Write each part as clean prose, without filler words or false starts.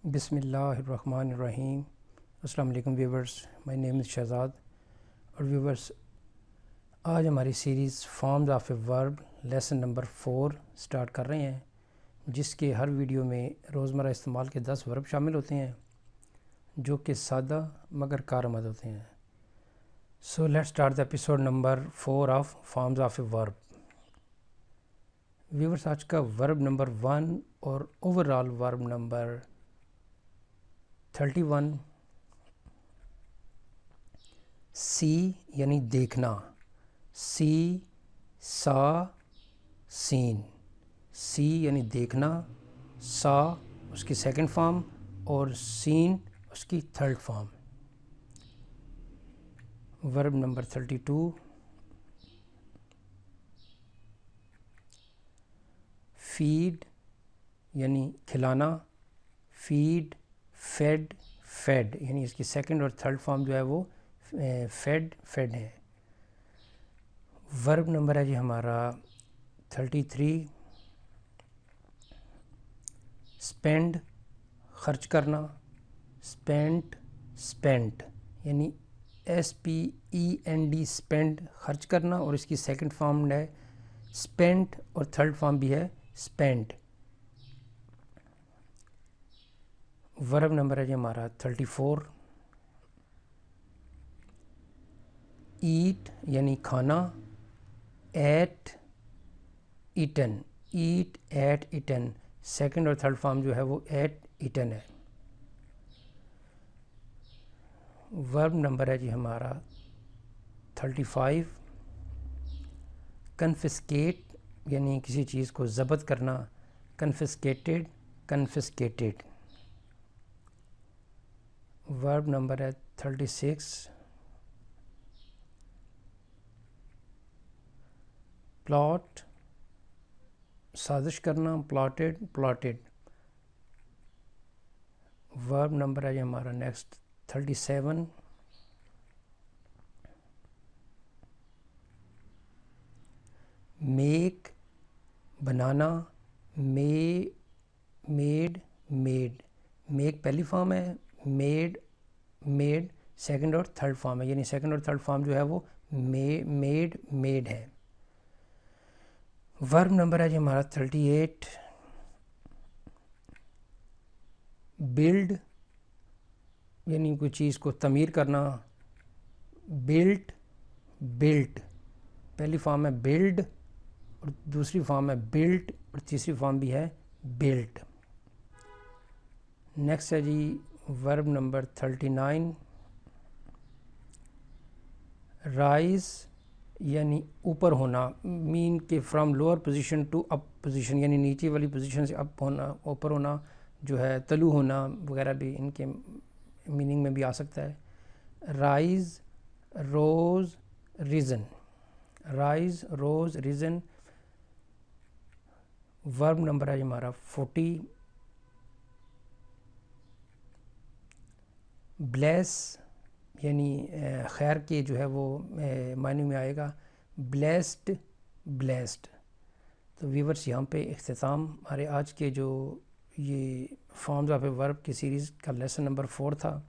بسم اللہ الرحمن الرحیم۔ السلام علیکم ویورز، مائی نیم از شہزاد۔ اور ویورز، آج ہماری سیریز فارمز آف اے ورب لیسن نمبر 4 سٹارٹ کر رہے ہیں، جس کے ہر ویڈیو میں روزمرہ استعمال کے 10 ورب شامل ہوتے ہیں جو کہ سادہ مگر کارآمد ہوتے ہیں۔ So let start the episode number 4 of forms of a verb. Viewers, آج کا ورب نمبر 1 اور اوور آل ورب نمبر 31 سی یعنی دیکھنا، سی سا سین، سی یعنی دیکھنا، سا اس کی سیکنڈ فارم اور سین اس کی تھرڈ فارم۔ ورب نمبر 32 فیڈ یعنی کھلانا، فیڈ فیڈ فیڈ یعنی اس کی سیکنڈ اور تھرڈ فارم جو ہے وہ فیڈ فیڈ ہے۔ ورب نمبر ہے جی ہمارا 33 اسپینڈ خرچ کرنا، اسپینٹ اسپینٹ یعنی SPEND اسپینڈ خرچ کرنا، اور اس کی سیکنڈ فارم ہے اسپینٹ اور تھرڈ فارم بھی ہے اسپینٹ۔ ورب نمبر ہے جی ہمارا 34 ایٹ یعنی کھانا، eat eaten, eat ate eaten, second اور تھرڈ فارم جو ہے وہ ایٹ ایٹن ہے۔ ورب نمبر ہے جی ہمارا 35 کنفسکیٹ یعنی کسی چیز کو ضبط کرنا، کنفسکیٹڈ کنفسکیٹڈ۔ ورب نمبر ہے 36 پلاٹ سازش کرنا، پلاٹڈ پلاٹڈ۔ ورب نمبر ہے جی ہمارا نیکسٹ 37 میک بنانا، میڈ میڈ، میک پہلی فارم ہے، میڈ سیکنڈ اور تھرڈ فارم ہے، یعنی سیکنڈ اور تھرڈ فارم جو ہے وہ میڈ ہے۔ ورب نمبر ہے جی ہمارا 38 بلڈ یعنی کوئی چیز کو تعمیر کرنا، بلٹ پہلی فارم ہے بلڈ اور دوسری فارم ہے بلٹ اور تیسری فارم بھی ہے بلٹ۔ نیکسٹ ہے جی ورب نمبر 39 رائز یعنی اوپر ہونا، مین کہ from lower position to up position, یعنی نیچے والی پوزیشن سے اپ ہونا، اوپر ہونا جو ہے، طلوع ہونا وغیرہ بھی ان کے میننگ میں بھی آ سکتا ہے۔ رائز روز ریزن، رائز روز ریزن۔ ورب نمبر ہے ہمارا 40 بلیس یعنی خیر کے جو ہے وہ معنی میں آئے گا، بلیسڈ۔ تو ویورز، یہاں پہ اختتام ہمارے آج کے جو یہ فارمز آف اے ورب کی سیریز کا لیسن نمبر 4 تھا۔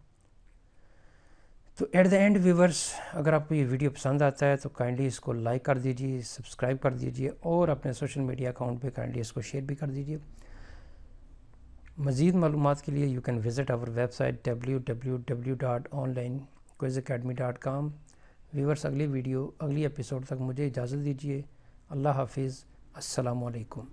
تو ایٹ دا اینڈ ویورز، اگر آپ کو یہ ویڈیو پسند آتا ہے تو کائنڈلی اس کو لائک کر دیجیے، سبسکرائب کر دیجیے، اور اپنے سوشل میڈیا اکاؤنٹ پہ کائنڈلی اس کو شیئر بھی کر دیجیے۔ مزید معلومات کے لیے you can visit our website www.onlinequizacademy.com۔ Viewers, اگلی ایپیسوڈ تک مجھے اجازت دیجیے۔ اللہ حافظ، السلام علیکم۔